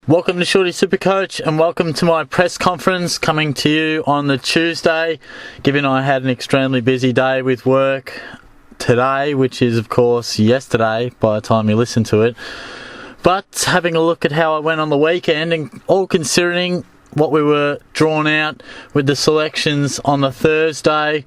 Welcome to Shorty SuperCoach and welcome to my press conference coming to you on the Tuesday, given I had an extremely busy day with work today, which is of course yesterday by the time you listen to it. But having a look at how I went on the weekend and all considering what we were drawn out with the selections on the Thursday,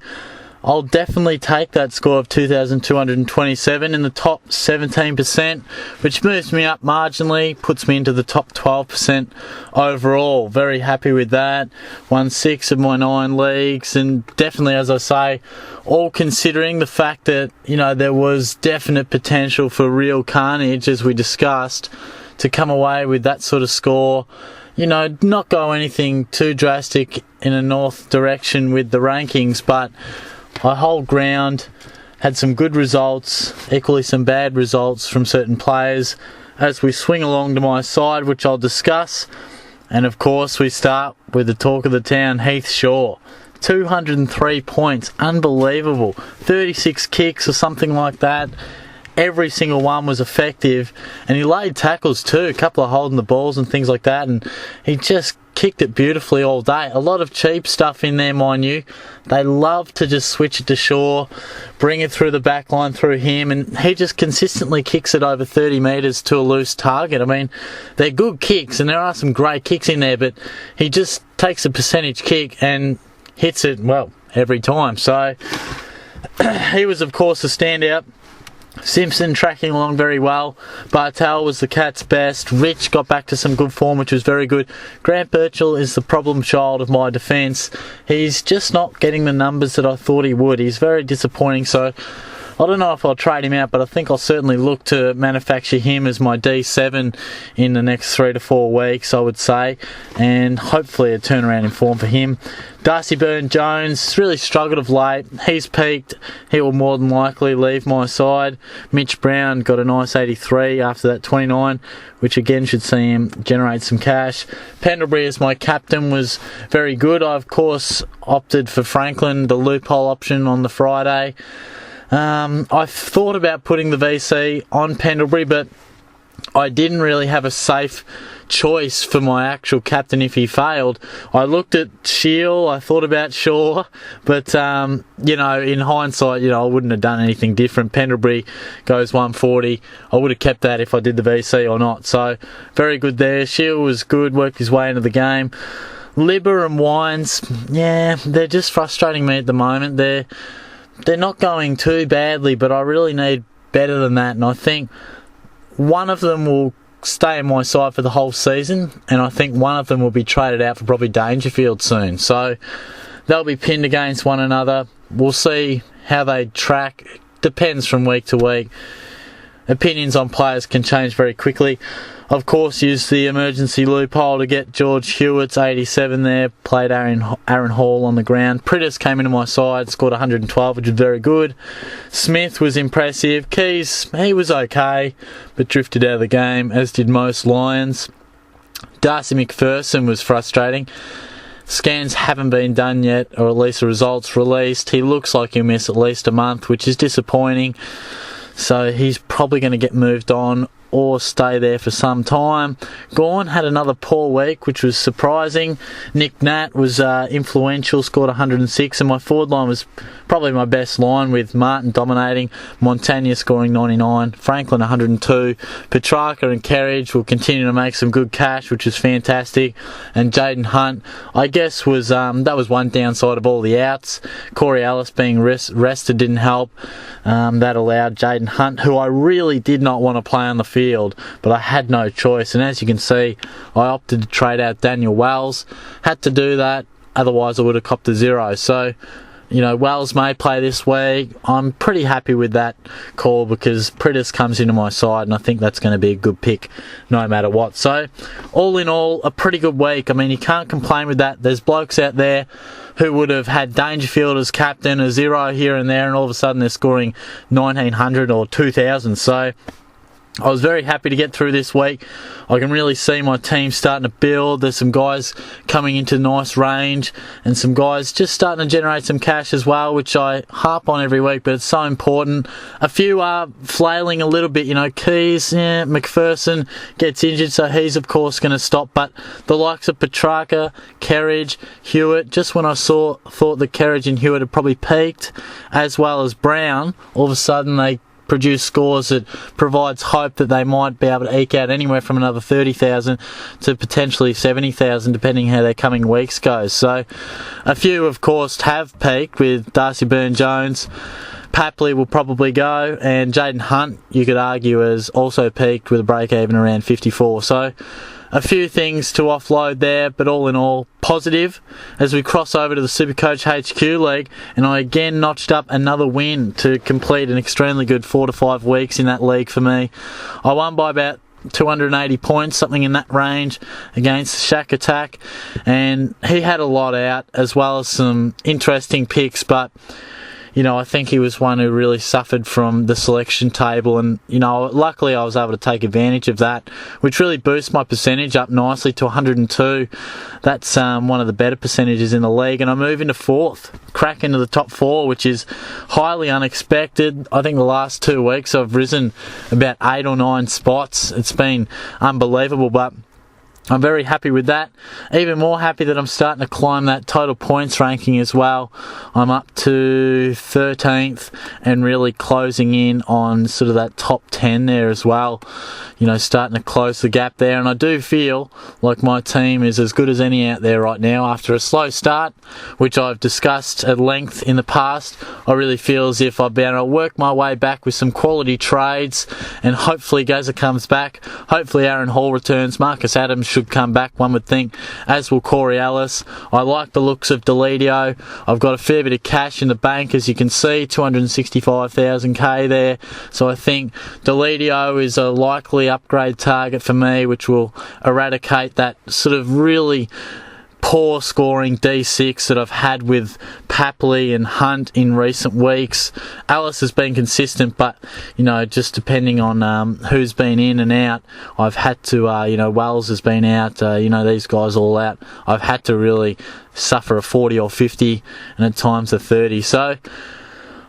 I'll definitely take that score of 2,227 in the top 17%, which moves me up marginally, puts me into the top 12% overall. Very happy with that. Won 6 of my 9 leagues, and definitely, as I say, all considering the fact that, there was definite potential for real carnage, as we discussed, to come away with that sort of score. Not go anything too drastic in a north direction with the rankings, but I hold ground, had some good results, equally some bad results from certain players as we swing along to my side, which I'll discuss. And of course we start with the talk of the town, Heath Shaw. 203 points, unbelievable. 36 kicks or something like that. Every single one was effective, and he laid tackles too, a couple of holding the balls and things like that, and he just kicked it beautifully all day. A lot of cheap stuff in there, mind you. They love to just switch it to Shaw, bring it through the back line through him, and he just consistently kicks it over 30 metres to a loose target. I mean, they're good kicks, and there are some great kicks in there, but he just takes a percentage kick and hits it, every time. So he was, of course, a standout. Simpson tracking along very well. Bartel was the Cats' best. Rich got back to some good form, which was very good. Grant Birchall is the problem child of my defence. He's just not getting the numbers that I thought he would. He's very disappointing, so I don't know if I'll trade him out, but I think I'll certainly look to manufacture him as my D7 in the next 3 to 4 weeks, I would say, and hopefully a turnaround in form for him. Darcy Byrne-Jones really struggled of late. He's peaked. He will more than likely leave my side. Mitch Brown got a nice 83 after that 29, which again should see him generate some cash. Pendlebury as my captain was very good. I, of course, opted for Franklin, the loophole option on the Friday. I thought about putting the VC on Pendlebury, but I didn't really have a safe choice for my actual captain if he failed. I looked at Shield, I thought about Shaw, but, in hindsight, I wouldn't have done anything different. Pendlebury goes 140. I would have kept that if I did the VC or not. So, very good there. Shield was good, worked his way into the game. Libber and Wines, they're just frustrating me at the moment. They're not going too badly, but I really need better than that, and I think one of them will stay in my side for the whole season, and I think one of them will be traded out for probably Dangerfield soon. So they'll be pinned against one another. We'll see how they track. Depends from week to week. Opinions on players can change very quickly. Of course, used the emergency loophole to get George Hewitt's 87 there, played Aaron Hall on the ground. Prittis came into my side, scored 112, which was very good. Smith was impressive. Keys, he was okay, but drifted out of the game, as did most Lions. Darcy McPherson was frustrating. Scans haven't been done yet, or at least the results released. He looks like he'll miss at least a month, which is disappointing. So he's probably going to get moved on or stay there for some time. Gawn had another poor week, which was surprising. Nick Nat was influential, scored 106, and my forward line was probably my best line, with Martin dominating, Montagna scoring 99, Franklin 102. Petrarca and Kerridge will continue to make some good cash, which is fantastic, and Jaden Hunt, I guess, was that was one downside of all the outs. Corey Ellis being rested didn't help. That allowed Jaden Hunt, who I really did not want to play on the field, but I had no choice, and as you can see, I opted to trade out Daniel Wells. Had to do that, otherwise I would have copped a 0. So, Wells may play this week. I'm pretty happy with that call because Prittis comes into my side, and I think that's going to be a good pick no matter what. So, all in all, a pretty good week. I mean, you can't complain with that. There's blokes out there who would have had Dangerfield as captain, a 0 here and there, and all of a sudden they're scoring 1,900 or 2,000. So, I was very happy to get through this week. I can really see my team starting to build. There's some guys coming into nice range and some guys just starting to generate some cash as well, which I harp on every week, but it's so important. A few are flailing a little bit, Keys, McPherson gets injured, so he's of course going to stop, but the likes of Petrarca, Kerridge, Hewitt, just when I thought that Kerridge and Hewitt had probably peaked, as well as Brown, all of a sudden they produce scores that provides hope that they might be able to eke out anywhere from another 30,000 to potentially 70,000 depending how their coming weeks go. So a few of course have peaked with Darcy Byrne-Jones. Papley will probably go, and Jaden Hunt, you could argue, has also peaked with a break even around 54. So a few things to offload there, but all in all, positive as we cross over to the SuperCoach HQ League, and I again notched up another win to complete an extremely good 4 to 5 weeks in that league for me. I won by about 280 points, something in that range, against Shaq Attack, and he had a lot out as well as some interesting picks, but I think he was one who really suffered from the selection table, and luckily I was able to take advantage of that, which really boosts my percentage up nicely to 102. That's one of the better percentages in the league, and I move into 4th, crack into the top 4, which is highly unexpected. I think the last 2 weeks I've risen about 8 or 9 spots. It's been unbelievable, but I'm very happy with that. Even more happy that I'm starting to climb that total points ranking as well. I'm up to 13th and really closing in on sort of that top 10 there as well. Starting to close the gap there, and I do feel like my team is as good as any out there right now. After a slow start, which I've discussed at length in the past, I really feel as if I've been able to work my way back with some quality trades, and hopefully Gaza comes back. Hopefully Aaron Hall returns. Marcus Adams should come back, one would think, as will Corey Ellis. I like the looks of Deledio. I've got a fair bit of cash in the bank, as you can see, 265,000k there. So I think Deledio is a likely upgrade target for me, which will eradicate that sort of really poor scoring D6 that I've had with Papley and Hunt in recent weeks. Alice has been consistent, but just depending on who's been in and out, I've had to Wells has been out, these guys all out. I've had to really suffer a 40 or 50 and at times a 30. So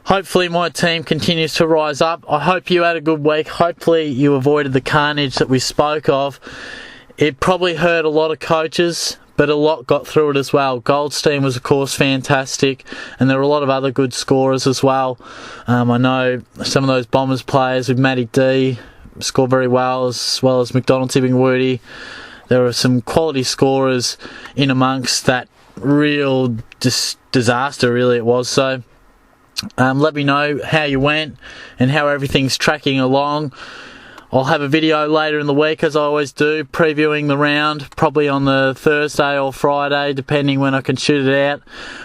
hopefully my team continues to rise up. I hope you had a good week. Hopefully you avoided the carnage that we spoke of. It probably hurt a lot of coaches, but a lot got through it as well. Goldstein was of course fantastic, and there were a lot of other good scorers as well. I know some of those Bombers players with Matty D scored very well as McDonald Tipping Woody. There were some quality scorers in amongst that real disaster, really it was. So let me know how you went and how everything's tracking along. I'll have a video later in the week, as I always do, previewing the round, probably on the Thursday or Friday, depending when I can shoot it out.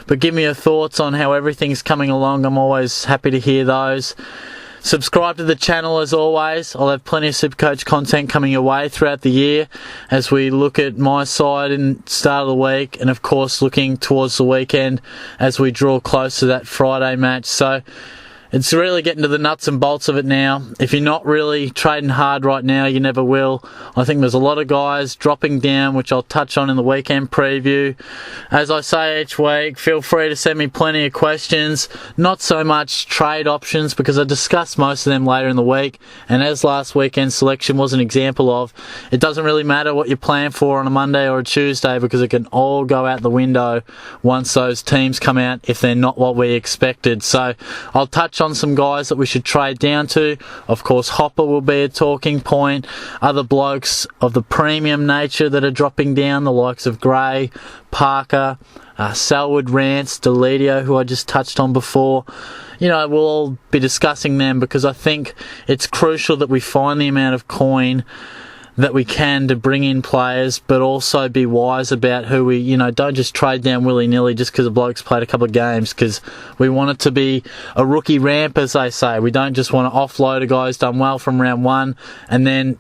But give me your thoughts on how everything's coming along. I'm always happy to hear those. Subscribe to the channel as always. I'll have plenty of SuperCoach content coming your way throughout the year as we look at my side in the start of the week, and of course looking towards the weekend as we draw close to that Friday match. So it's really getting to the nuts and bolts of it now. If you're not really trading hard right now, you never will. I think there's a lot of guys dropping down, which I'll touch on in the weekend preview. As I say each week, feel free to send me plenty of questions. Not so much trade options, because I discussed most of them later in the week. And as last weekend's selection was an example of, it doesn't really matter what you plan for on a Monday or a Tuesday, because it can all go out the window once those teams come out if they're not what we expected. So I'll touch on some guys that we should trade down to. Of course, Hopper will be a talking point. Other blokes of the premium nature that are dropping down, the likes of Gray, Parker, Selwood, Rance, Deledio, who I just touched on before. We'll all be discussing them, because I think it's crucial that we find the amount of coin that we can to bring in players, but also be wise about who we, don't just trade down willy-nilly just because a bloke's played a couple of games, because we want it to be a rookie ramp, as they say. We don't just want to offload a guy who's done well from round 1 and then,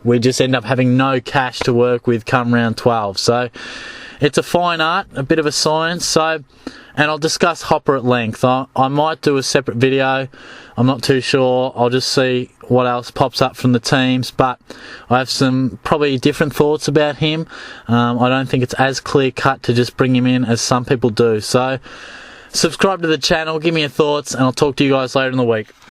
we just end up having no cash to work with come round 12. So it's a fine art, a bit of a science. So, and I'll discuss Hopper at length. I might do a separate video. I'm not too sure. I'll just see what else pops up from the teams, but I have some probably different thoughts about him. I don't think it's as clear cut to just bring him in as some people do. So subscribe to the channel, give me your thoughts, and I'll talk to you guys later in the week.